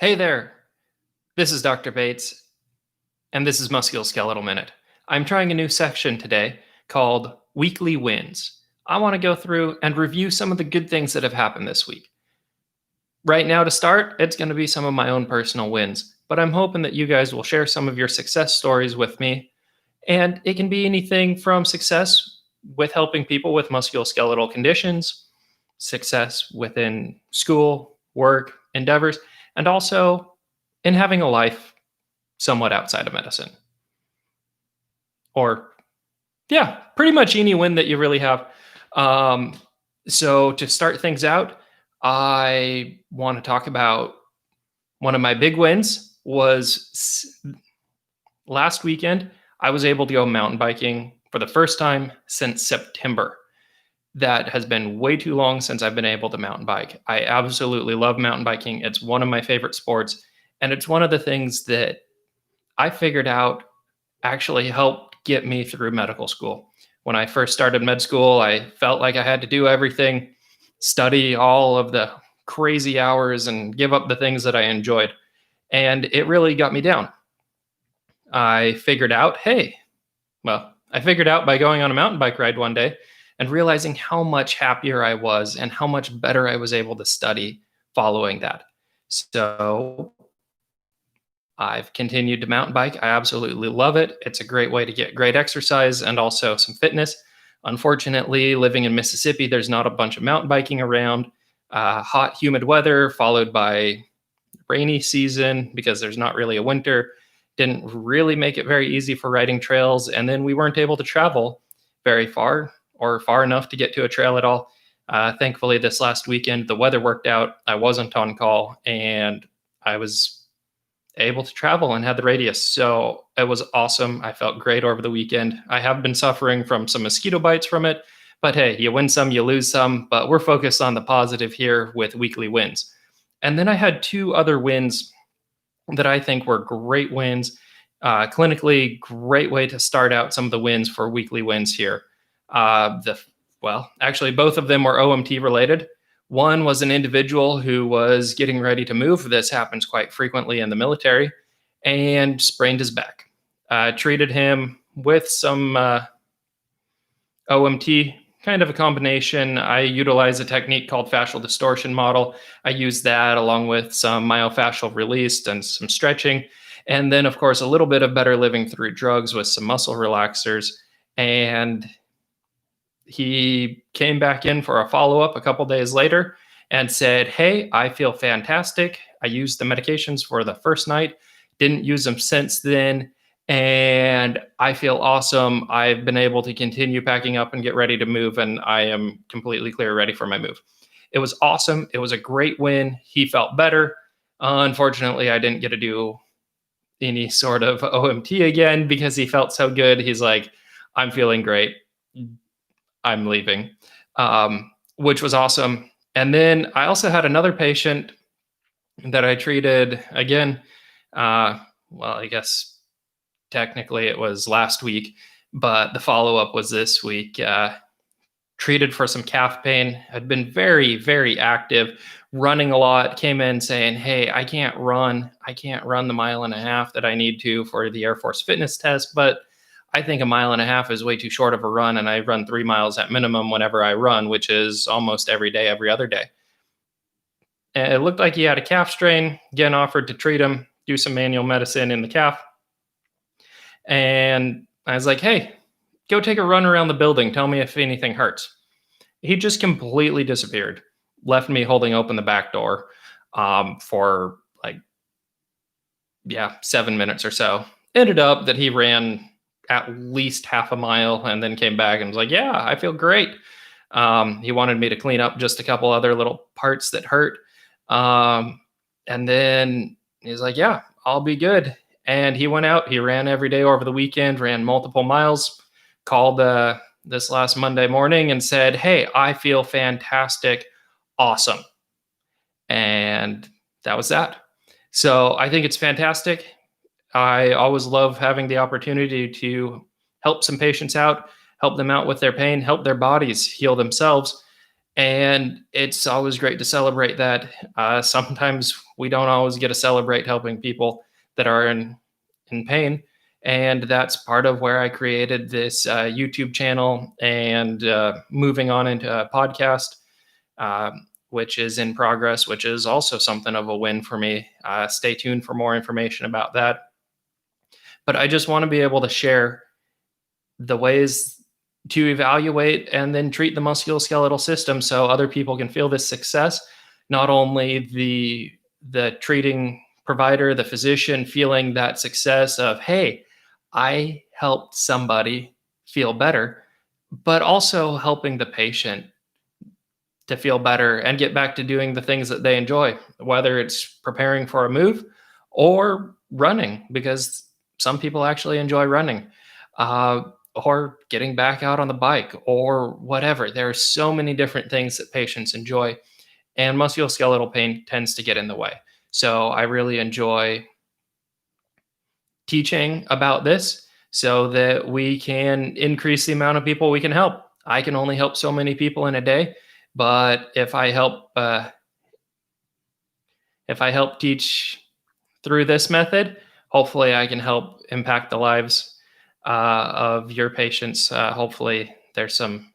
Hey there, this is Dr. Bates, and this is Musculoskeletal Minute. I'm trying a new section today called Weekly Wins. I want to go through and review some of the good things that have happened this week. Right now, to start, it's going to be some of my own personal wins, but I'm hoping that you guys will share some of your success stories with me. And it can be anything from success with helping people with musculoskeletal conditions, success within school, work, endeavors, and also in having a life somewhat outside of medicine. Or, yeah, pretty much any win that you really have. Um, so, to start things out, I want to talk about one of my big wins was last weekend. I was able to go mountain biking for the first time since September. That has been way too long since I've been able to mountain bike. I absolutely love mountain biking. It's one of my favorite sports. And it's one of the things that I figured out actually helped get me through medical school. When I first started med school, I felt like I had to do everything, study all of the crazy hours, and give up the things that I enjoyed. And it really got me down. I figured out, I figured out by going on a mountain bike ride one day and realizing how much happier I was and how much better I was able to study following that. So I've continued to mountain bike. I absolutely love it. It's a great way to get great exercise and also some fitness. Unfortunately, living in Mississippi, there's not a bunch of mountain biking around. Hot, humid weather followed by rainy season because there's not really a winter didn't really make it very easy for riding trails. And then we weren't able to travel very far or far enough to get to a trail at all. Thankfully, this last weekend, the weather worked out. I wasn't on call and I was able to travel and had the radius. So it was awesome. I felt great over the weekend. I have been suffering from some mosquito bites from it, but hey, you win some, you lose some. But we're focused on the positive here with weekly wins. And then I had two other wins that I think were great wins. Clinically, great way to start out some of the wins for weekly wins here. Actually, both of them were OMT related. One was an individual who was getting ready to move. This happens quite frequently in the military, and sprained his back. Treated him with some OMT, kind of a combination. I utilize a technique called fascial distortion model. I use that along with some myofascial release and some stretching. And then, of course, a little bit of better living through drugs with some muscle relaxers. And he came back in for a follow-up a couple days later and said, hey, I feel fantastic. I used the medications for the first night, didn't use them since then, and I feel awesome. I've been able to continue packing up and get ready to move, and I am completely clear, ready for my move. It was awesome. It was a great win. He felt better. Unfortunately, I didn't get to do any sort of OMT again because he felt so good. He's like, I'm feeling great. I'm leaving, which was awesome. And then I also had another patient that I treated again. I guess technically it was last week, but the follow-up was this week. Treated for some calf pain, had been very, very active, running a lot, came in saying, hey, I can't run the mile and a half that I need to for the Air Force fitness test, but I think a mile and a half is way too short of a run, and I run 3 miles at minimum whenever I run, which is almost every day, every other day. And it looked like he had a calf strain. Again, offered to treat him, do some manual medicine in the calf. And I was like, hey, go take a run around the building. Tell me if anything hurts. He just completely disappeared, left me holding open the back door for 7 minutes or so. Ended up that he ran at least half a mile and then came back and was like, yeah, I feel great. He wanted me to clean up just a couple other little parts that hurt. And then he's like, yeah, I'll be good. And he went out, he ran every day over the weekend, ran multiple miles, called this last Monday morning and said, hey, I feel fantastic. Awesome. And that was that. So I think it's fantastic. I always love having the opportunity to help some patients out, help them out with their pain, help their bodies heal themselves. And it's always great to celebrate that. Sometimes we don't always get to celebrate helping people that are in pain. And that's part of where I created this YouTube channel and moving on into a podcast, which is in progress, which is also something of a win for me. Stay tuned for more information about that. But I just want to be able to share the ways to evaluate and then treat the musculoskeletal system so other people can feel this success. Not only the treating provider, the physician feeling that success of, hey, I helped somebody feel better, but also helping the patient to feel better and get back to doing the things that they enjoy, whether it's preparing for a move or running, because some people actually enjoy running, or getting back out on the bike or whatever. There are so many different things that patients enjoy, and musculoskeletal pain tends to get in the way. So I really enjoy teaching about this so that we can increase the amount of people we can help. I can only help so many people in a day, but if I help teach through this method, hopefully I can help impact the lives of your patients. Hopefully there's some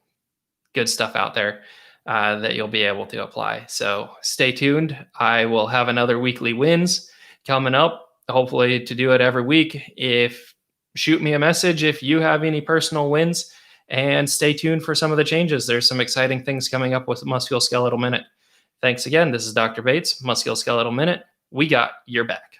good stuff out there that you'll be able to apply. So stay tuned. I will have another weekly wins coming up, hopefully to do it every week. If shoot me a message if you have any personal wins, and stay tuned for some of the changes. There's some exciting things coming up with Musculoskeletal Minute. Thanks again. This is Dr. Bates, Musculoskeletal Minute. We got your back.